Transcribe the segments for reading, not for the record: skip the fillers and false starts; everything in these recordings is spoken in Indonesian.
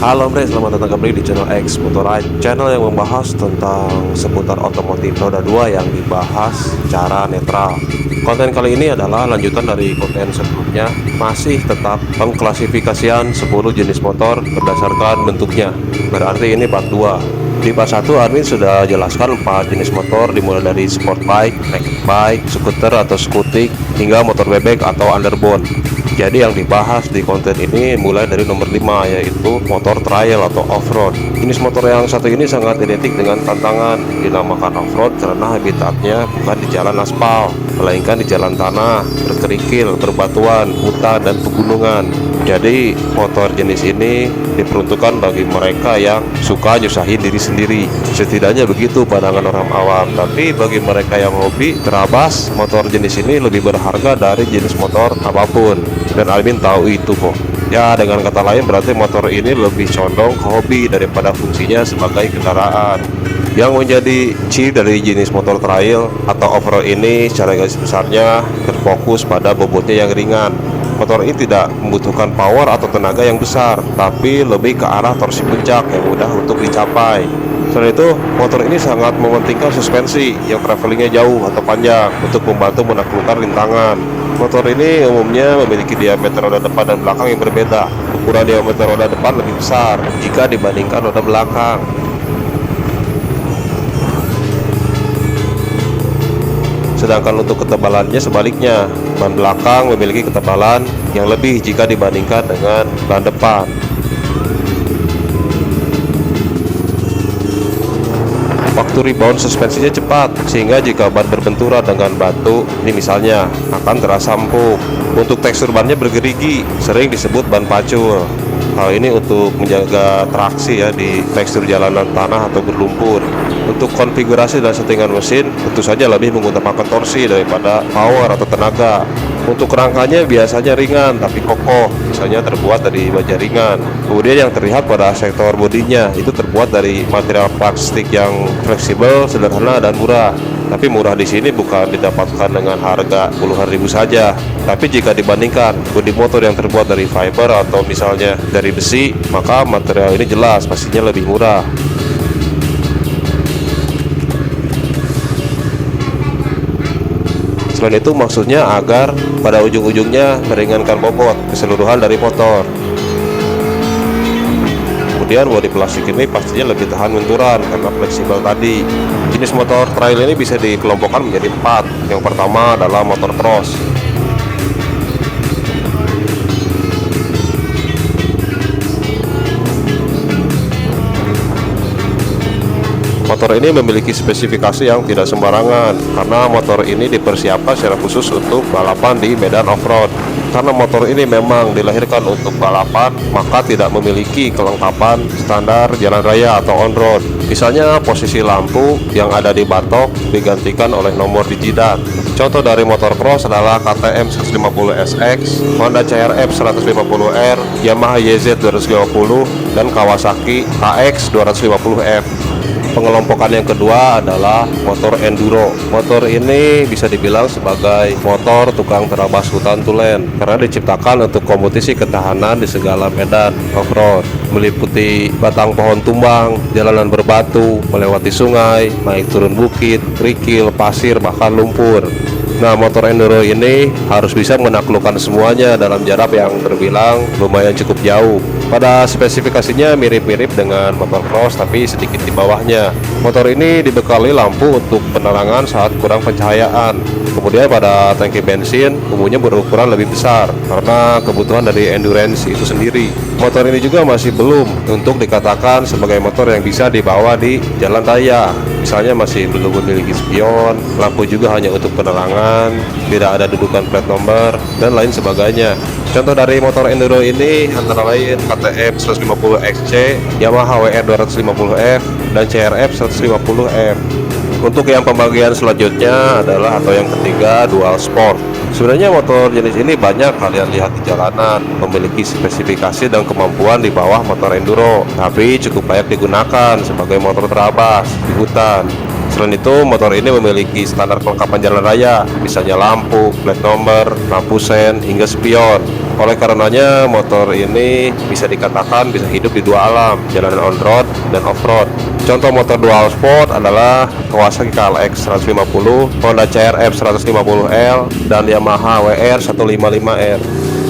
Halo bre, selamat datang kembali di channel X Motorride, channel yang membahas tentang seputar otomotif roda 2 yang dibahas secara netral. Konten kali ini adalah lanjutan dari konten sebelumnya, masih tetap pengklasifikasian 10 jenis motor berdasarkan bentuknya. Berarti ini part 2. Di part 1 admin sudah jelaskan 4 jenis motor, dimulai dari sport bike, naked bike, skuter atau skutik, hingga motor bebek atau underbone. Jadi yang dibahas di konten ini mulai dari nomor 5, yaitu motor trail atau off-road. Jenis motor yang satu ini sangat identik dengan tantangan. Dinamakan off-road karena habitatnya bukan di jalan aspal, melainkan di jalan tanah, berkerikil, berbatuan, hutan, dan pegunungan. Jadi motor jenis ini diperuntukkan bagi mereka yang suka nyusahin diri sendiri. Setidaknya begitu pandangan orang awam. Tapi bagi mereka yang hobi terabas, motor jenis ini lebih berharga dari jenis motor apapun. Dan admin tahu itu kok. Ya, dengan kata lain berarti motor ini lebih condong ke hobi daripada fungsinya sebagai kendaraan. Yang menjadi ciri dari jenis motor trail atau off-road ini secara garis besarnya terfokus pada bobotnya yang ringan. Motor ini tidak membutuhkan power atau tenaga yang besar, tapi lebih ke arah torsi puncak yang mudah untuk dicapai. Selain itu, motor ini sangat mementingkan suspensi yang travelingnya jauh atau panjang untuk membantu menaklukkan rintangan. Motor ini umumnya memiliki diameter roda depan dan belakang yang berbeda. Ukuran diameter roda depan lebih besar jika dibandingkan roda belakang. Sedangkan untuk ketebalannya sebaliknya, ban belakang memiliki ketebalan yang lebih jika dibandingkan dengan ban depan. Waktu rebound suspensinya cepat, sehingga jika ban berbenturan dengan batu, ini misalnya, akan terasa empuk. Untuk tekstur bannya bergerigi, sering disebut ban pacul. Hal ini untuk menjaga traksi ya di tekstur jalanan tanah atau berlumpur. Untuk konfigurasi dan settingan mesin tentu saja lebih mengutamakan torsi daripada power atau tenaga. Untuk rangkanya biasanya ringan tapi kokoh, misalnya terbuat dari baja ringan. Kemudian yang terlihat pada sektor bodinya itu terbuat dari material plastik yang fleksibel, sederhana dan murah. Tapi murah di sini bukan didapatkan dengan harga puluhan ribu saja. Tapi jika dibandingkan bodi motor yang terbuat dari fiber atau misalnya dari besi, maka material ini jelas pastinya lebih murah. Selain itu maksudnya agar pada ujung-ujungnya meringankan bobot keseluruhan dari motor. Kemudian bodi plastik ini pastinya lebih tahan benturan karena fleksibel tadi. Jenis motor trail ini bisa dikelompokkan menjadi 4. Yang pertama adalah motor cross. Motor ini memiliki spesifikasi yang tidak sembarangan karena motor ini dipersiapkan secara khusus untuk balapan di medan off-road. Karena motor ini memang dilahirkan untuk balapan, maka tidak memiliki kelengkapan standar jalan raya atau on-road. Misalnya posisi lampu yang ada di batok digantikan oleh nomor di jidat. Contoh dari motor cross adalah KTM 150SX, Honda CRF 150R, Yamaha YZ 250, dan Kawasaki KX 250F. Pengelompokan yang kedua adalah motor enduro. Motor ini bisa dibilang sebagai motor tukang terabas hutan tulen karena diciptakan untuk kompetisi ketahanan di segala medan off-road, meliputi batang pohon tumbang, jalanan berbatu, melewati sungai, naik turun bukit, kerikil, pasir, bahkan lumpur. Nah, motor enduro ini harus bisa menaklukkan semuanya dalam jarak yang terbilang lumayan cukup jauh. Pada spesifikasinya mirip-mirip dengan motor cross tapi sedikit di bawahnya. Motor ini dibekali lampu untuk penerangan saat kurang pencahayaan. Kemudian pada tangki bensin umumnya berukuran lebih besar karena kebutuhan dari endurance itu sendiri. Motor ini juga masih belum untuk dikatakan sebagai motor yang bisa dibawa di jalan raya. Misalnya masih belum memiliki spion, lampu juga hanya untuk penerangan, tidak ada dudukan plat nomor, dan lain sebagainya. Contoh dari motor enduro ini antara lain KTM 150XC, Yamaha WR 250F, dan CRF 150F. Untuk yang pembagian selanjutnya adalah atau yang ketiga dual sport. Sebenarnya motor jenis ini banyak kalian lihat di jalanan, memiliki spesifikasi dan kemampuan di bawah motor enduro, tapi cukup layak digunakan sebagai motor terabas di hutan. Selain itu, motor ini memiliki standar kelengkapan jalan raya, misalnya lampu, plat nomor, lampu sen, hingga spion. Oleh karenanya motor ini bisa dikatakan bisa hidup di dua alam, jalanan on-road dan off-road. Contoh motor dual sport adalah Kawasaki KLX 150, Honda CRF 150L, dan Yamaha WR 155R.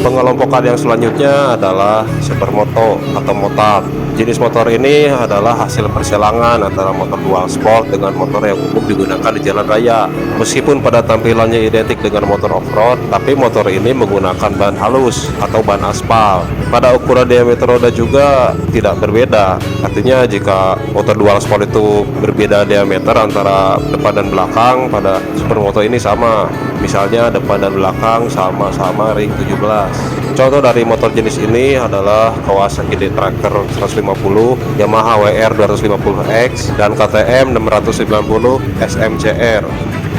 Pengelompokan yang selanjutnya adalah supermoto atau motard. Jenis motor ini adalah hasil perselangan antara motor dual sport dengan motor yang umum digunakan di jalan raya. Meskipun pada tampilannya identik dengan motor off-road, tapi motor ini menggunakan ban halus atau ban aspal. Pada ukuran diameter roda juga tidak berbeda. Artinya jika motor dual sport itu berbeda diameter antara depan dan belakang, pada supermoto ini sama. Misalnya depan dan belakang sama-sama ring 17. Contoh dari motor jenis ini adalah Kawasaki D-Tracker 150, Yamaha WR 250X, dan KTM 690 SMCR.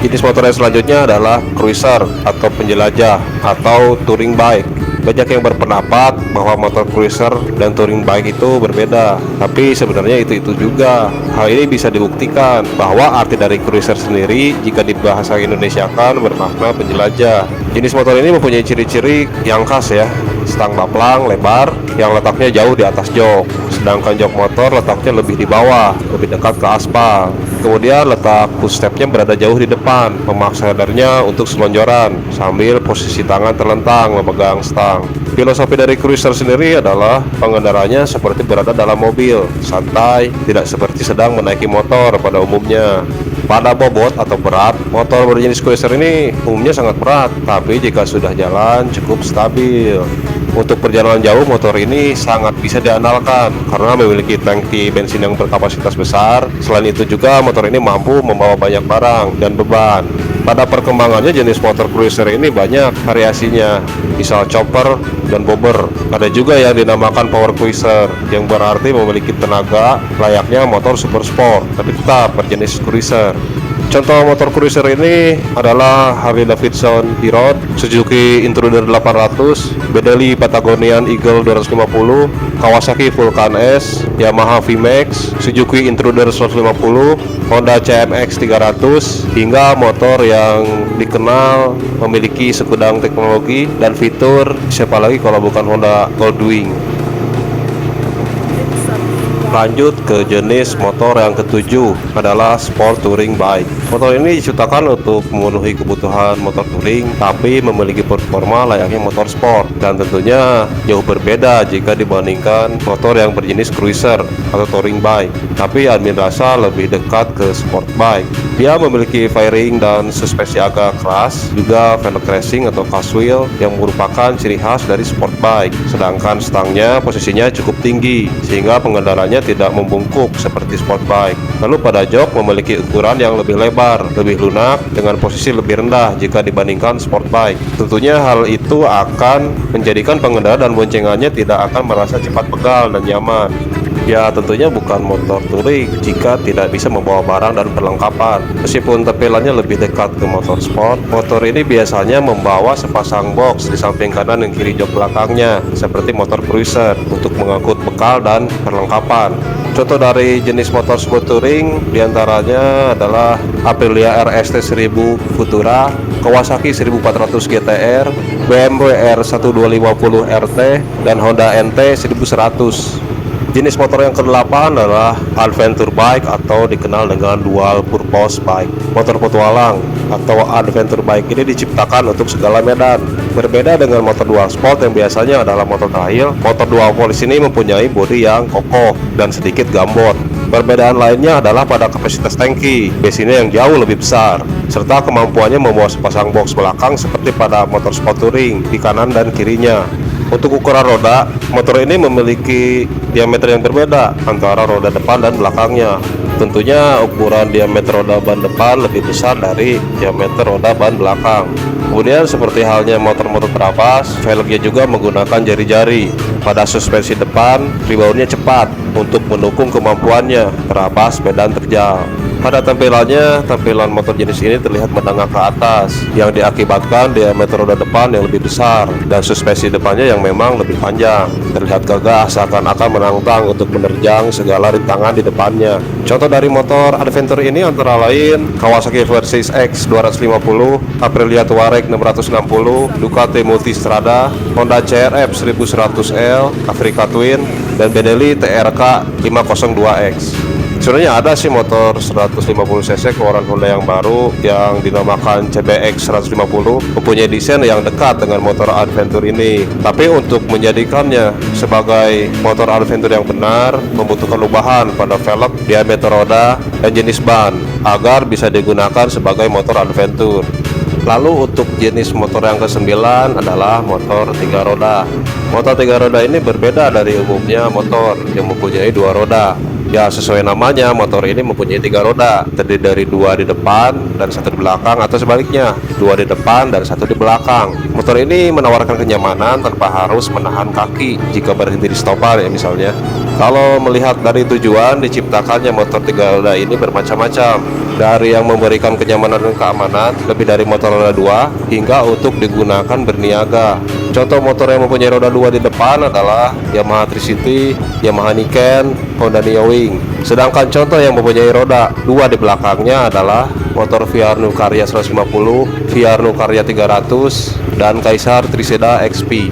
Jenis motor yang selanjutnya adalah cruiser atau penjelajah atau touring bike. Banyak yang berpendapat bahwa motor cruiser dan touring bike itu berbeda, tapi sebenarnya itu juga. Hal ini bisa dibuktikan bahwa arti dari cruiser sendiri jika dibahasa Indonesiakan bermakna penjelajah. Jenis motor ini mempunyai ciri-ciri yang khas ya. Stang laplang lebar yang letaknya jauh di atas jok, sedangkan jok motor letaknya lebih di bawah, lebih dekat ke aspal. Kemudian letak push stepnya berada jauh di depan, memaksa sadarnya untuk selonjoran sambil posisi tangan terlentang memegang stang. Filosofi dari cruiser sendiri adalah pengendaranya seperti berada dalam mobil, santai, tidak seperti sedang menaiki motor pada umumnya. Pada bobot atau berat, motor berjenis cruiser ini umumnya sangat berat, tapi jika sudah jalan cukup stabil. Untuk perjalanan jauh, motor ini sangat bisa diandalkan karena memiliki tangki bensin yang berkapasitas besar. Selain itu juga motor ini mampu membawa banyak barang dan beban. Pada perkembangannya jenis motor cruiser ini banyak variasinya, misal chopper dan bobber. Ada juga yang dinamakan power cruiser, yang berarti memiliki tenaga layaknya motor super sport, tapi tetap berjenis cruiser. Contoh motor cruiser ini adalah Harley Davidson T-Road, Suzuki Intruder 800, Benelli Patagonian Eagle 250, Kawasaki Vulcan S, Yamaha VMAX, Suzuki Intruder 150, Honda CMX 300, hingga motor yang dikenal memiliki segudang teknologi dan fitur, siapa lagi kalau bukan Honda Goldwing. Lanjut ke jenis motor yang ketujuh adalah sport touring bike. Motor ini diciptakan untuk memenuhi kebutuhan motor touring, tapi memiliki performa layaknya motor sport, dan tentunya jauh berbeda jika dibandingkan motor yang berjenis cruiser atau touring bike. Tapi admin rasa lebih dekat ke sport bike. Dia memiliki fairing dan suspensi agak keras, juga velg racing atau cast wheel yang merupakan ciri khas dari sport bike. Sedangkan stangnya posisinya cukup tinggi sehingga pengendaranya tidak membungkuk seperti sport bike. Lalu pada jok memiliki ukuran yang lebih lebar, lebih lunak dengan posisi lebih rendah jika dibandingkan sport bike. Tentunya hal itu akan menjadikan pengendara dan boncengannya tidak akan merasa cepat pegal dan nyaman. Ya tentunya bukan motor touring jika tidak bisa membawa barang dan perlengkapan. Meskipun tampilannya lebih dekat ke motor sport, motor ini biasanya membawa sepasang box di samping kanan dan kiri jok belakangnya seperti motor cruiser untuk mengangkut bekal dan perlengkapan. Contoh dari jenis motor sport touring diantaranya adalah Aprilia RST 1000 Futura, Kawasaki 1400 GTR, BMW R1250 RT, dan Honda NT 1100. Jenis motor yang ke-8 adalah adventure bike atau dikenal dengan dual purpose bike. Motor petualang atau adventure bike ini diciptakan untuk segala medan. Berbeda dengan motor dual sport yang biasanya adalah motor trail, motor dual purpose ini mempunyai bodi yang kokoh dan sedikit gambot. Perbedaan lainnya adalah pada kapasitas tangki, bensinnya yang jauh lebih besar, serta kemampuannya membawa sepasang box belakang seperti pada motor sport touring di kanan dan kirinya. Untuk ukuran roda, motor ini memiliki diameter yang berbeda antara roda depan dan belakangnya. Tentunya ukuran diameter roda ban depan lebih besar dari diameter roda ban belakang. Kemudian seperti halnya motor-motor terapas, velgnya juga menggunakan jari-jari. Pada suspensi depan, reboundnya cepat untuk mendukung kemampuannya terabas medan terjal. Pada tampilan motor jenis ini terlihat menengah ke atas, yang diakibatkan diameter roda depan yang lebih besar dan suspensi depannya yang memang lebih panjang. Terlihat gagah seakan-akan menantang untuk menerjang segala rintangan di depannya. Contoh dari motor adventure ini antara lain Kawasaki Versys X 250, Aprilia Touareg 660, Ducati Multistrada, Honda CRF 1100L, Africa Twin, dan Benelli TRK 502X. Sebenarnya ada sih motor 150cc keluaran Honda yang baru yang dinamakan CBX 150, mempunyai desain yang dekat dengan motor adventure ini. Tapi untuk menjadikannya sebagai motor adventure yang benar, membutuhkan ubahan pada velg, diameter roda, dan jenis ban agar bisa digunakan sebagai motor adventure. Lalu untuk jenis motor yang ke-9 adalah motor 3 roda. Motor 3 roda ini berbeda dari umumnya motor yang mempunyai 2 roda. Ya, sesuai namanya, motor ini mempunyai 3 roda, terdiri dari 2 di depan dan 1 di belakang, atau sebaliknya 2 di depan dan 1 di belakang. Motor ini menawarkan kenyamanan tanpa harus menahan kaki jika berhenti di stopan ya misalnya. Kalau melihat dari tujuan diciptakannya motor 3 roda ini bermacam-macam, dari yang memberikan kenyamanan dan keamanan lebih dari motor roda 2 hingga untuk digunakan berniaga. Contoh motor yang mempunyai roda 2 di depan adalah Yamaha Tricity, Yamaha Niken, Honda Neo Wing. Sedangkan contoh yang mempunyai roda 2 di belakangnya adalah motor Viarno Karya 150, Viarno Karya 300, dan Kaisar Triseda XP.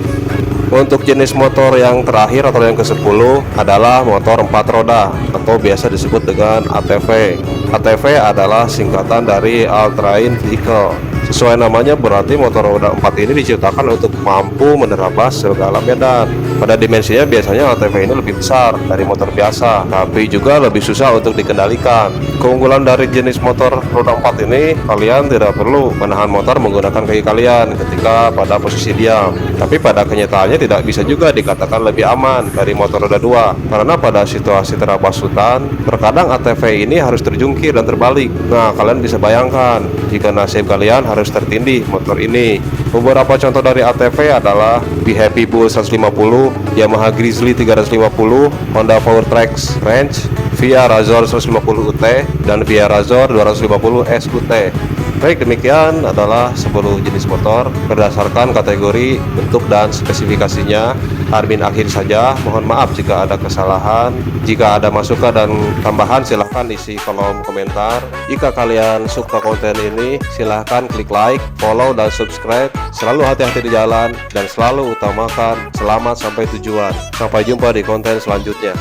Untuk jenis motor yang terakhir atau yang ke-10 adalah motor 4 roda atau biasa disebut dengan ATV. ATV adalah singkatan dari All Terrain Vehicle. Sesuai namanya berarti motor roda 4 ini diciptakan untuk mampu menerabas segala medan. Pada dimensinya biasanya ATV ini lebih besar dari motor biasa, tapi juga lebih susah untuk dikendalikan. Keunggulan dari jenis motor roda 4 ini, kalian tidak perlu menahan motor menggunakan kaki kalian ketika pada posisi diam. Tapi pada kenyataannya tidak bisa juga dikatakan lebih aman dari motor roda 2, karena pada situasi terabas hutan, terkadang ATV ini harus terjungkir dan terbalik. Nah, kalian bisa bayangkan jika nasib kalian harus tertindih motor ini. Beberapa contoh dari ATV adalah Be Happy Bull 150, Yamaha Grizzly 350, Honda Powertrax Range, Via Razor 150 UT, dan Via Razor 250 SUT. Baik, demikian adalah 10 jenis motor berdasarkan kategori, bentuk, dan spesifikasinya. Armin akhir saja, mohon maaf jika ada kesalahan. Jika ada masukan dan tambahan silahkan isi kolom komentar. Jika kalian suka konten ini silahkan klik like, follow, dan subscribe. Selalu hati-hati di jalan dan selalu utamakan selamat sampai tujuan. Sampai jumpa di konten selanjutnya.